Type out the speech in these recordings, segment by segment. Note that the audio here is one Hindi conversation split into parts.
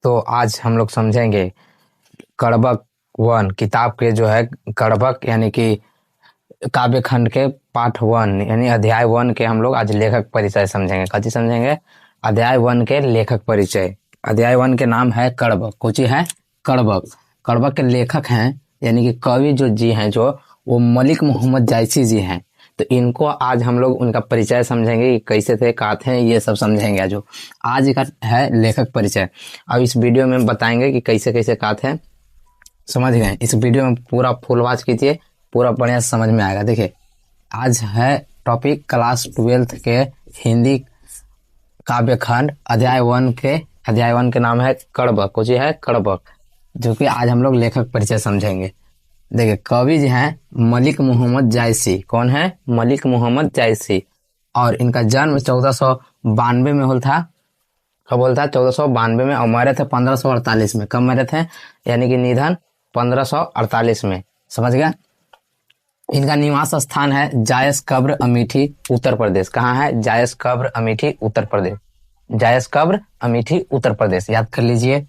तो आज हम लोग समझेंगे कड़बक वन किताब के जो है कड़बक यानी कि काव्य खंड के पाठ वन यानी अध्याय वन के हम लोग आज लेखक परिचय समझेंगे। कथी समझेंगे? अध्याय वन के लेखक परिचय। अध्याय वन के नाम है कड़बक। कुछ है कड़बक। कड़बक के लेखक हैं यानी कि कवि जो जी हैं जो वो मलिक मोहम्मद जायसी जी हैं। तो इनको आज हम लोग उनका परिचय समझेंगे कि कैसे थे, कहाँ थे, ये सब समझेंगे। जो आज का है लेखक परिचय। अब इस वीडियो में बताएंगे कि कैसे कैसे कहाँ थे, समझ गए? इस वीडियो में पूरा फुल वॉच कीजिए, पूरा बढ़िया समझ में आएगा। देखिए आज है टॉपिक क्लास 12th के हिंदी काव्य खंड अध्याय वन के नाम है कड़बक। कुछ है कड़बक, जो कि आज हम लोग लेखक परिचय समझेंगे। देखिए कवि जी हैं मलिक मोहम्मद जायसी। कौन है? मलिक मोहम्मद जायसी। और इनका जन्म 1492 में हुआ था। कब हुआ था? 1492 में। और मरे थे 1548 में। कब मरे थे? यानी कि निधन 1548 में। समझ गया? इनका निवास स्थान है जायस कब्र अमेठी उत्तर प्रदेश। कहाँ है? जायस कब्र अमेठी उत्तर प्रदेश। जायस कब्र अमेठी उत्तर प्रदेश, याद कर लीजिए।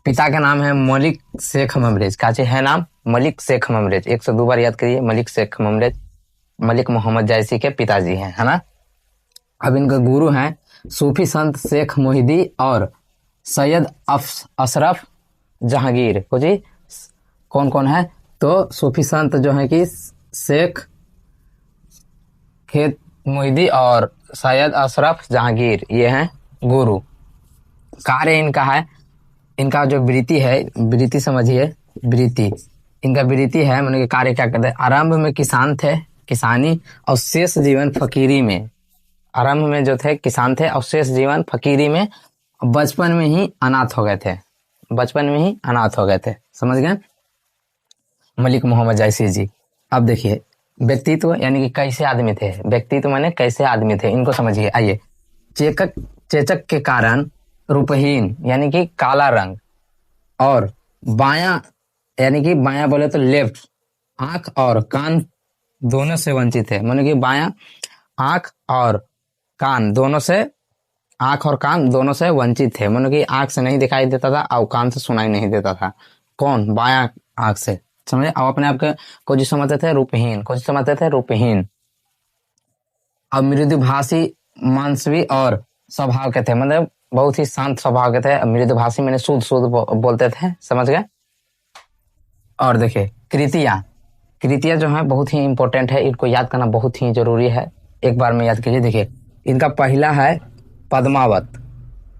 पिता का नाम है मलिक शेख ममरेज। काचे है नाम? मलिक शेख ममरेज। 102 बार याद करिए, मलिक शेख ममरेज। मलिक मोहम्मद जायसी के पिताजी हैं, है ना। अब इनके गुरु हैं सूफी संत शेख मोहिदी और सैयद अशरफ जहांगीर। को जी कौन कौन है? तो सूफी संत जो है कि शेख खेत मोहिदी और सैयद अशरफ जहांगीर, ये हैं गुरु। कार्य इनका है, इनका जो वृत्ति है, वृत्ति समझिए, वृत्ति इनका वृत्ति है मैंने कार्य क्या करते हैं। आरंभ में किसान थे, किसानी, और शेष जीवन फकीरी में। आरंभ में जो थे किसान थे और शेष जीवन फकीरी में। बचपन में ही अनाथ हो गए थे। बचपन में ही अनाथ हो गए थे। समझ गए? मलिक मोहम्मद जायसी जी। अब देखिए व्यक्तित्व यानी कि कैसे आदमी थे। व्यक्तित्व माने कैसे आदमी थे, इनको समझिए। आइए। चेचक के कारण रूपहीन यानी कि काला रंग, और बायां यानी कि बायां बोले तो लेफ्ट, आंख और कान दोनों से वंचित है। माने कि बायां आंख और कान दोनों से, आंख और कान दोनों से वंचित थे। मानो कि आंख से नहीं दिखाई देता था और कान से सुनाई नहीं देता था। कौन? बायां आंख से। समझे? अब अपने आप को जो समझते थे रूपहीन, कुछ समझते थे रूपहीन। अब मृदुभाषी, मानसवी और स्वभाव के थे, मतलब बहुत ही शांत स्वभाव के थे। मृदुभाषी मैंने शुद्ध शुद्ध बोलते थे। समझ गए? और देखिए कृतियां जो है बहुत ही इंपॉर्टेंट है, इनको याद करना बहुत ही जरूरी है। एक बार में याद कीजिए। देखिए इनका पहला है पद्मावत।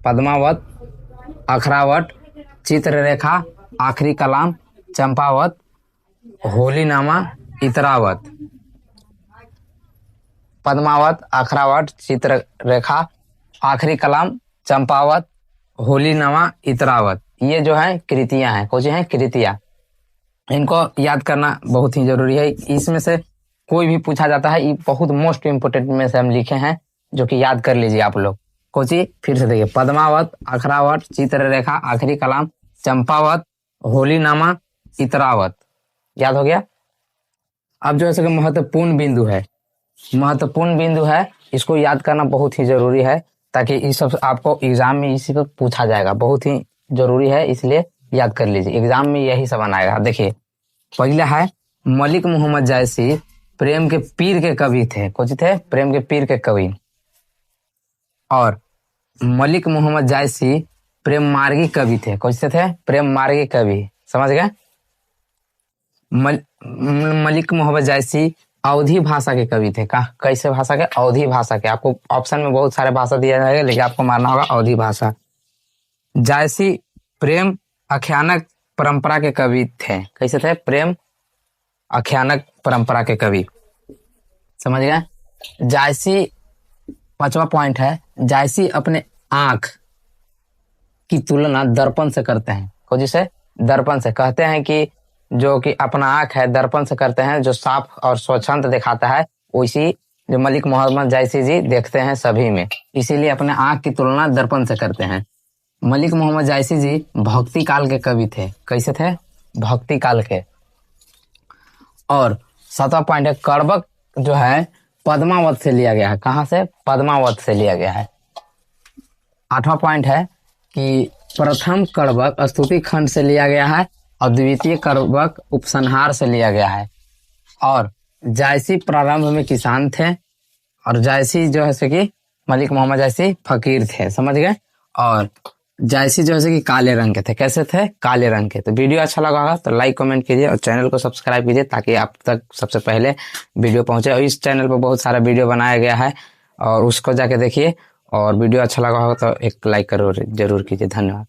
पद्मावत, अखरावट, चित्ररेखा, आखिरी कलाम, चंपावत, होलीनामा, इतरावत। पद्मावत, अखरावट, चित्ररेखा, आखिरी कलाम, चंपावत, होलीनामा, इतरावत, ये जो है कृतियां हैं। कौन सी हैं? कृतियां। इनको याद करना बहुत ही जरूरी है। इसमें से कोई भी पूछा जाता है, ये बहुत मोस्ट इंपोर्टेंट में से हम लिखे हैं, जो कि याद कर लीजिए आप लोग। कोची फिर से देखिए, पद्मावत, अखरावत, चित्ररेखा, आखिरी कलाम, चंपावत, होलीनामा, इतरावत। याद हो गया? अब जो है महत्वपूर्ण बिंदु है, महत्वपूर्ण बिंदु है, इसको याद करना बहुत ही जरूरी है, ताकि इस सब आपको एग्जाम में इसी पर पूछा जाएगा। बहुत ही जरूरी है, इसलिए याद कर लीजिए, एग्जाम में यही सब आएगा। देखिए पहला है मलिक मोहम्मद जायसी प्रेम के पीर के कवि थे। कौन थे? प्रेम के पीर के कवि। और मलिक मोहम्मद जायसी प्रेम मार्गी कवि थे। कौन से थे? प्रेम मार्गी कवि। समझ गए? मलिक मोहम्मद जायसी अवधी भाषा के कवि थे। कहा? कैसे भाषा के? अवधी भाषा के। आपको ऑप्शन में बहुत सारे भाषा दिया जाएगा, लेकिन आपको मारना होगा अवधी भाषा। जायसी प्रेम आख्यानक परंपरा के कवि थे। कैसे थे? प्रेम आख्यानक परंपरा के कवि। समझ गए? जायसी, पांचवा पॉइंट है, जायसी अपने आंख की तुलना दर्पण से करते हैं। को जिसे दर्पण से कहते हैं कि जो कि अपना आंख है दर्पण से करते हैं, जो साफ और स्वच्छंद दिखाता है, वैसी जो मलिक मोहम्मद जायसी जी देखते हैं सभी में, इसीलिए अपने आंख की तुलना दर्पण से करते हैं। मलिक मोहम्मद जायसी जी भक्ति काल के कवि थे। कैसे थे? भक्ति काल के। और सातवां पॉइंट है, कड़बक जो है पद्मावत से लिया गया है। कहां से? पद्मावत से लिया गया है। आठवां पॉइंट है कि प्रथम कड़बक स्तुति खंड से लिया गया है और द्वितीय कड़बक उपसंहार से लिया गया है। और जायसी प्रारंभ में किसान थे और जायसी जो है कि मलिक मोहम्मद जायसी फकीर थे, समझ गए। और जायसी जो है कि काले रंग के थे। कैसे थे? काले रंग के। तो वीडियो अच्छा लगा होगा तो लाइक कमेंट कीजिए और चैनल को सब्सक्राइब कीजिए ताकि आप तक सबसे पहले वीडियो पहुंचे। और इस चैनल पर बहुत सारा वीडियो बनाया गया है और उसको जाके देखिए। और वीडियो अच्छा लगा होगा तो एक लाइक जरूर कीजिए। धन्यवाद।